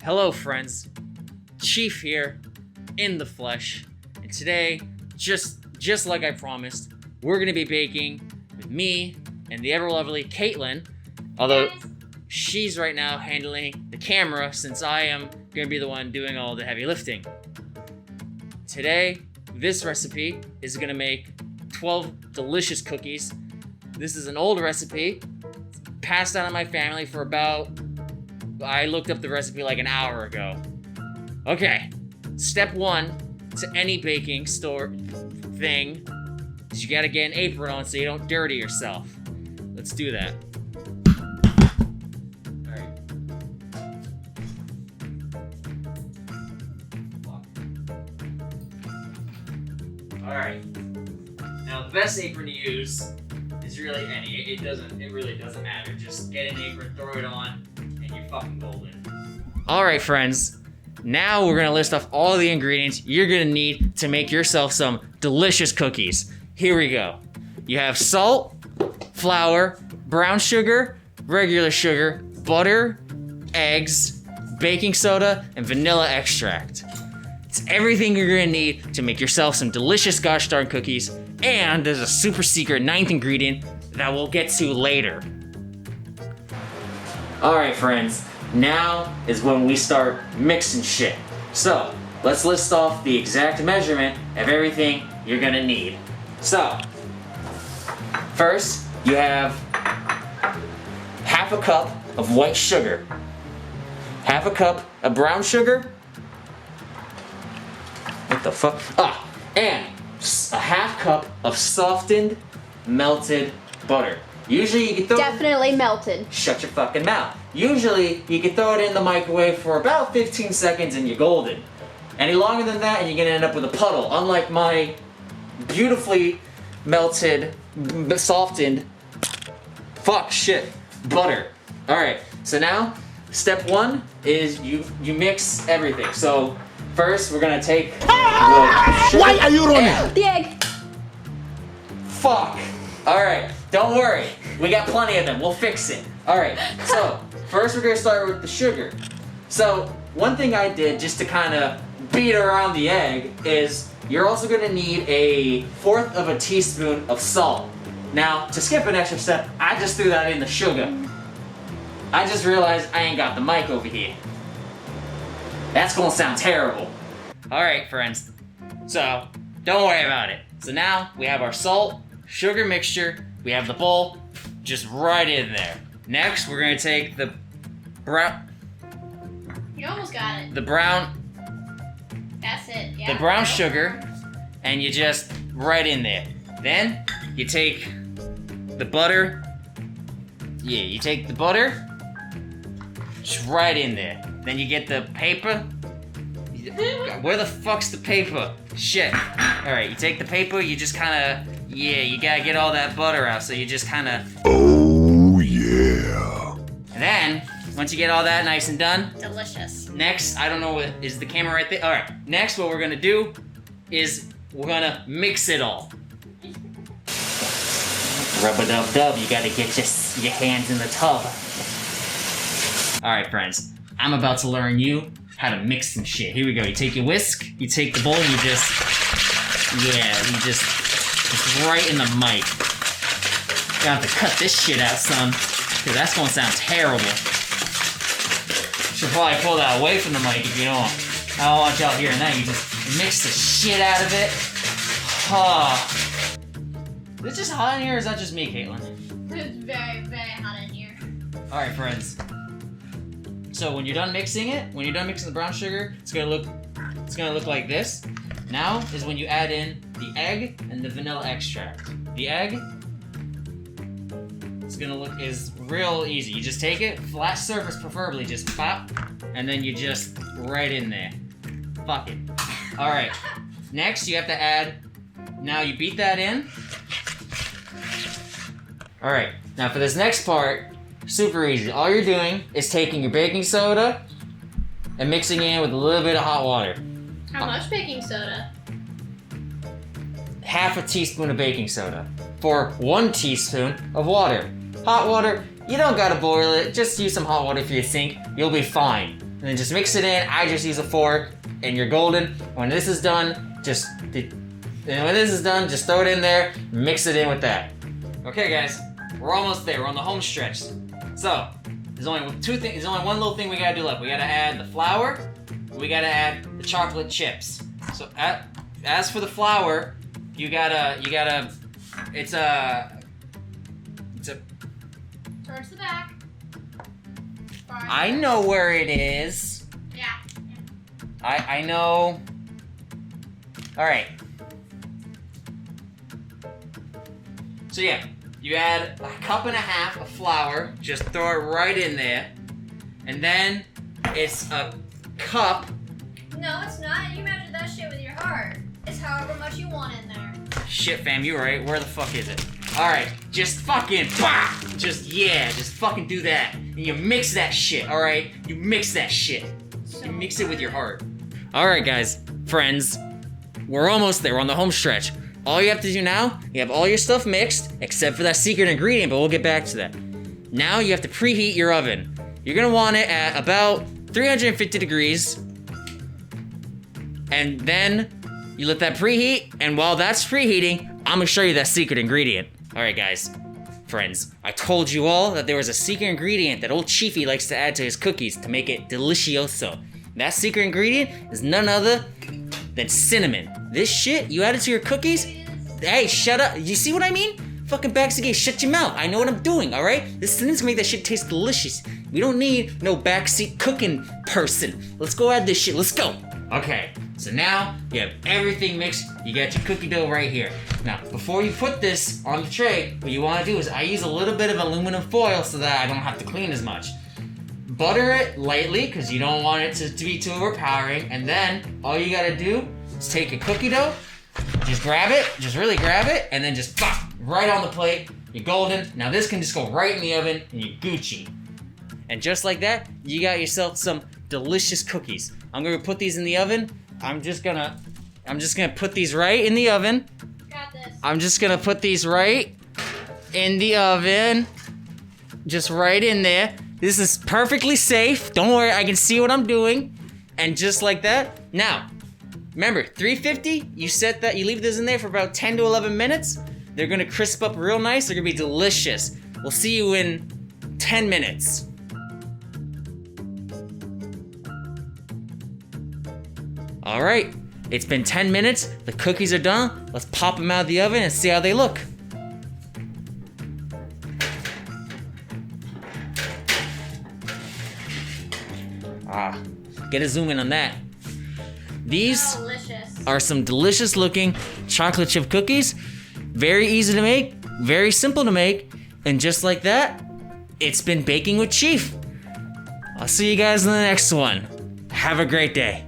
Hello friends, Chief here, in the flesh, and today, just like I promised, we're gonna be baking with me and the ever-lovely Caitlin, although she's right now handling the camera since I am gonna be the one doing all the heavy lifting. Today, this recipe is gonna make 12 delicious cookies. This is an old recipe, passed down in my family for about, I looked up the recipe like an hour ago. Okay, step one to any baking store thing is you gotta get an apron on so you don't dirty yourself. Let's do that. Alright. Now the best apron to use is really any. It really doesn't matter. Just get an apron, throw it on, and you're fucking golden. Alright friends, now we're gonna list off all the ingredients you're gonna need to make yourself some delicious cookies. Here we go. You have salt, flour, brown sugar, regular sugar, butter, eggs, baking soda, and vanilla extract. It's everything you're gonna need to make yourself some delicious gosh darn cookies, and there's a super secret 9th ingredient that we'll get to later. Alright friends, now is when we start mixing shit. So, let's list off the exact measurement of everything you're gonna need. So, first, you have half a cup of white sugar, half a cup of brown sugar, what the fuck? And a half cup of softened, melted butter. Usually you can throw Definitely melted. Shut your fucking mouth. Usually you can throw it in the microwave for about 15 seconds and you're golden. Any longer than that and you're gonna end up with a puddle. Unlike my beautifully melted, softened, butter. Alright, so now step one is you mix everything. So first we're gonna take the sugar. Why are you running? The egg. Fuck. Alright, don't worry. We got plenty of them. We'll fix it. Alright, so first we're gonna start with the sugar. So one thing I did just to kind of beat around the egg is you're also gonna need 1/4 of a teaspoon of salt. Now, to skip an extra step, I just threw that in the sugar. I just realized I ain't got the mic over here. That's gonna sound terrible. Alright, friends. So, don't worry about it. So now, we have our salt, sugar mixture, we have the bowl, just right in there. Next, we're gonna take the brown... You almost got it. The brown... That's it. Yeah. The brown sugar, and you just right in there. Then, you take the butter. Yeah, you take the butter, just right in there. Then you get the paper. Where the fuck's the paper? Shit. Alright, you take the paper, you just kinda, you gotta get all that butter out, so you just kinda... Oh, yeah. And then, once you get all that nice and done... Delicious. Next, I don't know, is the camera right there? Alright, next what we're gonna do is we're gonna mix it all. Rub-a-dub-dub, you gotta get your hands in the tub. Alright friends, I'm about to learn you how to mix some shit. Here we go, you take your whisk, you take the bowl, you just right in the mic. You're gonna have to cut this shit out, son, because that's gonna sound terrible. Should probably pull that away from the mic if you don't. I don't want y'all hearing that. You just mix the shit out of it. Is it just hot in here or is that just me, Caitlin? It's very, very hot in here. Alright, friends. So when you're done mixing it, when you're done mixing the brown sugar, it's gonna look like this. Now is when you add in the egg and the vanilla extract. The egg is real easy. You just take it, flat surface preferably, just pop, and then you just right in there. Fuck it. Alright. Next you have to add, now you beat that in. Alright, now for this next part, super easy. All you're doing is taking your baking soda and mixing it in with a little bit of hot water. How much baking soda? Half a teaspoon of baking soda for 1 teaspoon of water. Hot water, you don't gotta boil it, just use some hot water for your sink, you'll be fine. and then just mix it in. I just use a fork, and you're golden. When this is done, just throw it in there, mix it in with that. Okay, guys, we're almost there. We're on the home stretch. So, there's only one little thing we gotta do left. We gotta add the flour. We gotta add the chocolate chips. So, as for the flour, it's a. Towards the back. I know where it is. Yeah. I know. All right. So yeah, you add a cup and a half of flour. Just throw it right in there, and then it's a cup. No, it's not. You measured that shit with your heart. It's however much you want in there. Shit, fam, you right. Where the fuck is it? All right, just fucking just fucking do that. And you mix that shit. All right, you mix that shit. You mix it with your heart. All right, guys, friends, we're almost there. We're on the home stretch. All you have to do now, you have all your stuff mixed, except for that secret ingredient, but we'll get back to that. Now you have to preheat your oven. You're gonna want it at about 350 degrees. And then you let that preheat, and while that's preheating, I'm gonna show you that secret ingredient. All right, guys, friends, I told you all that there was a secret ingredient that old Chiefy likes to add to his cookies to make it delicioso. That secret ingredient is none other than cinnamon. This shit, you add it to your cookies? Hey, shut up. You see what I mean? Fucking backseat, shut your mouth. I know what I'm doing, all right? This cinnamon's gonna make that shit taste delicious. We don't need no backseat cooking person. Let's go add this shit. Let's go. Okay, so now you have everything mixed. You got your cookie dough right here. Now, before you put this on the tray, what you wanna do is I use a little bit of aluminum foil so that I don't have to clean as much. Butter it lightly, because you don't want it to be too overpowering. And then, all you gotta do is take your cookie dough, just grab it, just really grab it, and then just pop, right on the plate. You're golden. Now this can just go right in the oven, and you're Gucci. And just like that, you got yourself some delicious cookies. I'm gonna put these in the oven. I'm just gonna put these right in the oven. Got this. I'm just gonna put these right in the oven. Just right in there. This is perfectly safe. Don't worry, I can see what I'm doing. And just like that. Now, remember, 350, you set that, you leave this in there for about 10 to 11 minutes. They're gonna crisp up real nice. They're gonna be delicious. We'll see you in 10 minutes. All right, it's been 10 minutes. The cookies are done. Let's pop them out of the oven and see how they look. Get a zoom in on that. These Delicious. are some delicious looking chocolate chip cookies. Very easy to make, very simple to make, and just like that, it's been Baking with Chief. I'll see you guys in the next one. Have a great day.